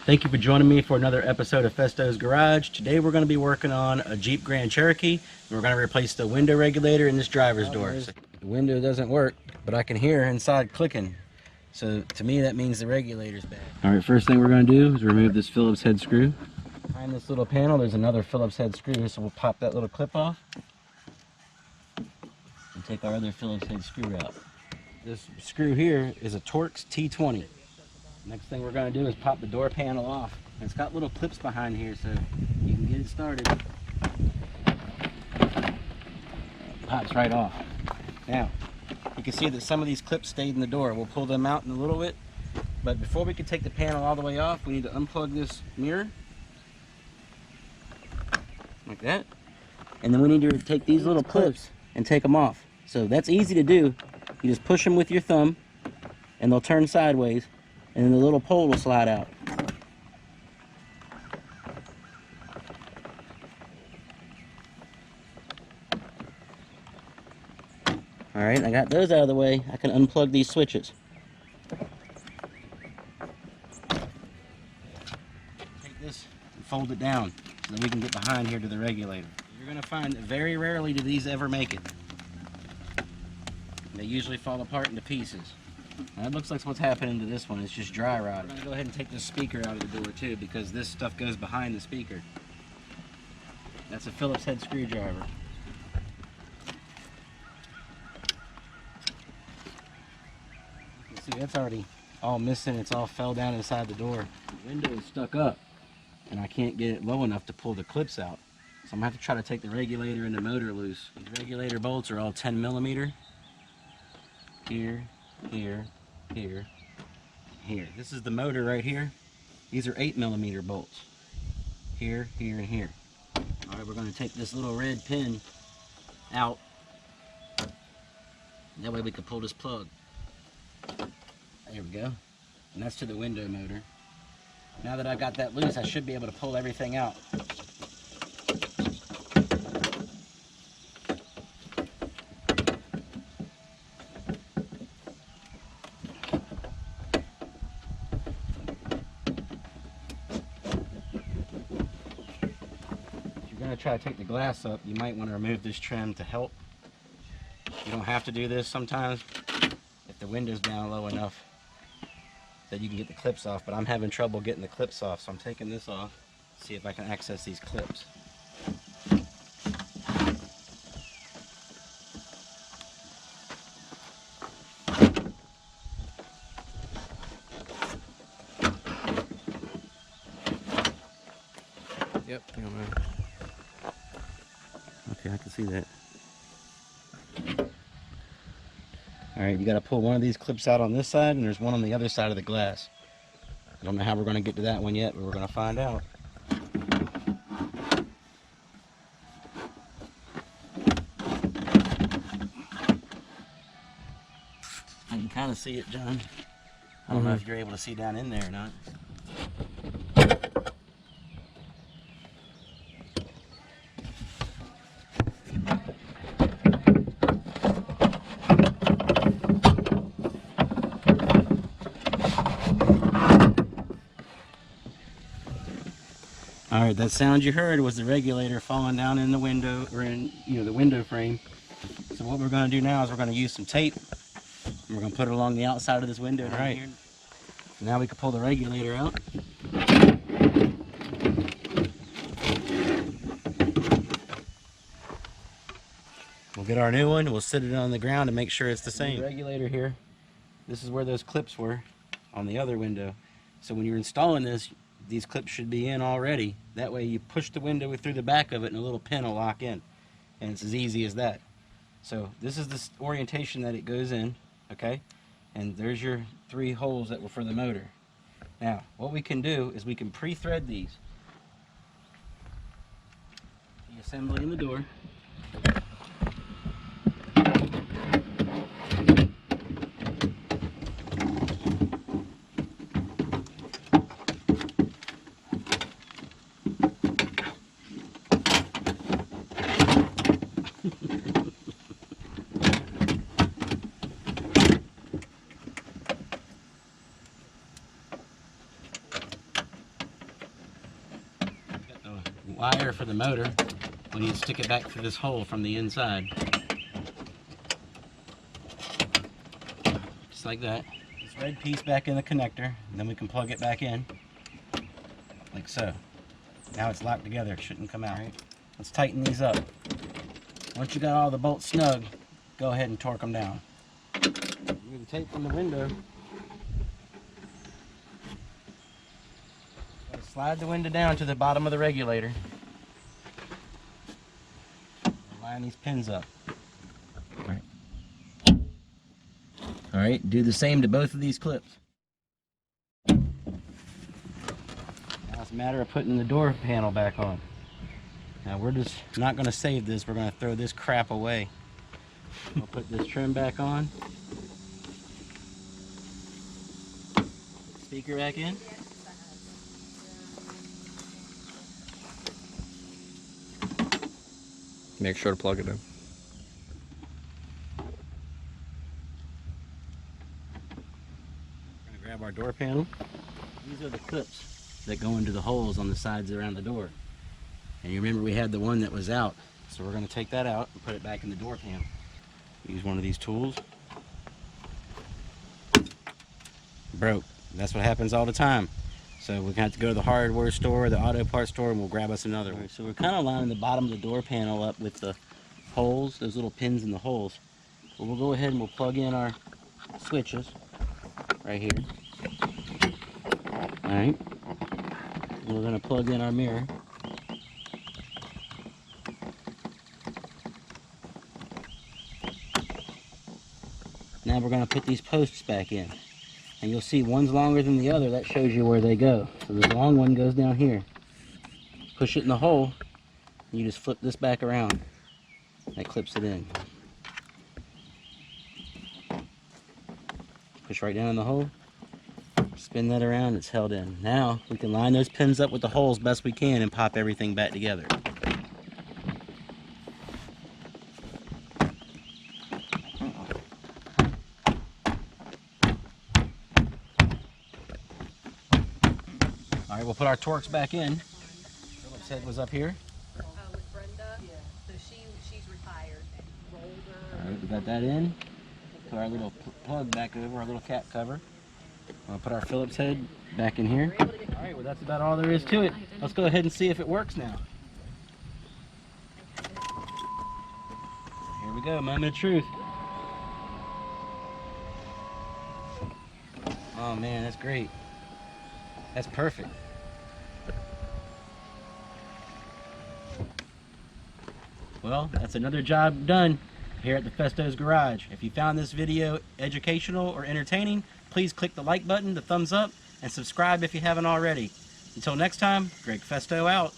Thank you for joining me for another episode of Festo's Garage. Today we're going to be working on a Jeep Grand Cherokee. And we're going to replace the window regulator in this driver's door. The window doesn't work, but I can hear inside clicking. So to me that means the regulator's bad. Alright, first thing we're going to do is remove this Phillips head screw. Behind this little panel there's another Phillips head screw, so we'll pop that little clip off and take our other Phillips head screw out. This screw here is a Torx T20. Next thing we're going to do is pop the door panel off. And it's got little clips behind here so you can get it started. Pops right off. Now, you can see that some of these clips stayed in the door. We'll pull them out in a little bit. But before we can take the panel all the way off, we need to unplug this mirror. Like that. And then we need to take these little clips and take them off. So that's easy to do. You just push them with your thumb and they'll turn sideways. And then the little pole will slide out. Alright, I got those out of the way. I can unplug these switches. Take this and fold it down so that we can get behind here to the regulator. You're going to find that very rarely do these ever make it. They usually fall apart into pieces. Now it looks like what's happening to this one. It's just dry rot. We're going to go ahead and take this speaker out of the door too, because this stuff goes behind the speaker. That's a Phillips head screwdriver. You can see that's already all missing. It's all fell down inside the door. The window is stuck up and I can't get it low enough to pull the clips out. So I'm going to have to try to take the regulator and the motor loose. These regulator bolts are all 10 millimeter. Here, here, here, here. This is the motor right here. These are 8 millimeter bolts. Here, here, and here. Alright, we're going to take this little red pin out. That way we can pull this plug. There we go. And that's to the window motor. Now that I've got that loose, I should be able to pull everything out. Try to take the glass up, you might want to remove this trim to help. You don't have to do this sometimes if the window's down low enough that you can get the clips off, but I'm having trouble getting the clips off, so I'm taking this off, see if I can access these clips. Yep, okay, I can see that. Alright, you got to pull one of these clips out on this side, and there's one on the other side of the glass. I don't know how we're going to get to that one yet, but we're going to find out. I can kind of see it, John. I don't know if you're able to see down in there or not. Alright, that sound you heard was the regulator falling down in the window, or in the window frame. So what we're going to do now is we're going to use some tape. And we're going to put it along the outside of this window right here. So now we can pull the regulator out. We'll get our new one, we'll sit it on the ground and make sure it's the same. The regulator here, this is where those clips were on the other window. So when you're installing this, these clips should be in already. That way you push the window through the back of it and a little pin will lock in. And it's as easy as that. So this is the orientation that it goes in, okay? And there's your 3 holes that were for the motor. Now, what we can do is we can pre-thread these. The assembly in the door. wire for the motor, we need to stick it back through this hole from the inside. Just like that. This red piece back in the connector, and then we can plug it back in, like so. Now it's locked together, it shouldn't come out. Right? Let's tighten these up. Once you got all the bolts snug, go ahead and torque them down. Remove the tape from the window. Slide the window down to the bottom of the regulator. Line these pins up. Alright, do the same to both of these clips. Now it's a matter of putting the door panel back on. Now we're just not going to save this, we're going to throw this crap away. We'll put this trim back on. Speaker back in. Make sure to plug it in. We're going to grab our door panel. These are the clips that go into the holes on the sides around the door. And you remember we had the one that was out, so we're going to take that out and put it back in the door panel. Use one of these tools. Broke. That's what happens all the time. So we're going to have to go to the hardware store, the auto parts store, and we'll grab us another one. So we're kind of lining the bottom of the door panel up with the holes, those little pins in the holes. But we'll go ahead and we'll plug in our switches right here. Alright. We're going to plug in our mirror. Now we're going to put these posts back in. And you'll see one's longer than the other. That shows you where they go. So this long one goes down here. Push it in the hole. And you just flip this back around. That clips it in. Push right down in the hole. Spin that around. It's held in. Now we can line those pins up with the holes best we can and pop everything back together. Alright, we'll put our Torx back in. Philip's head was up here. With Brenda. Yeah. So she's retired. Alright, we got that in. Put our little plug back over, our little cap cover. We'll put our Phillips head back in here. Alright, well that's about all there is to it. Let's go ahead and see if it works now. Here we go, moment of truth. Oh man, that's great. That's perfect. Well, that's another job done here at the Festo's Garage. If you found this video educational or entertaining, please click the like button, the thumbs up, and subscribe if you haven't already. Until next time, GreggFesto out.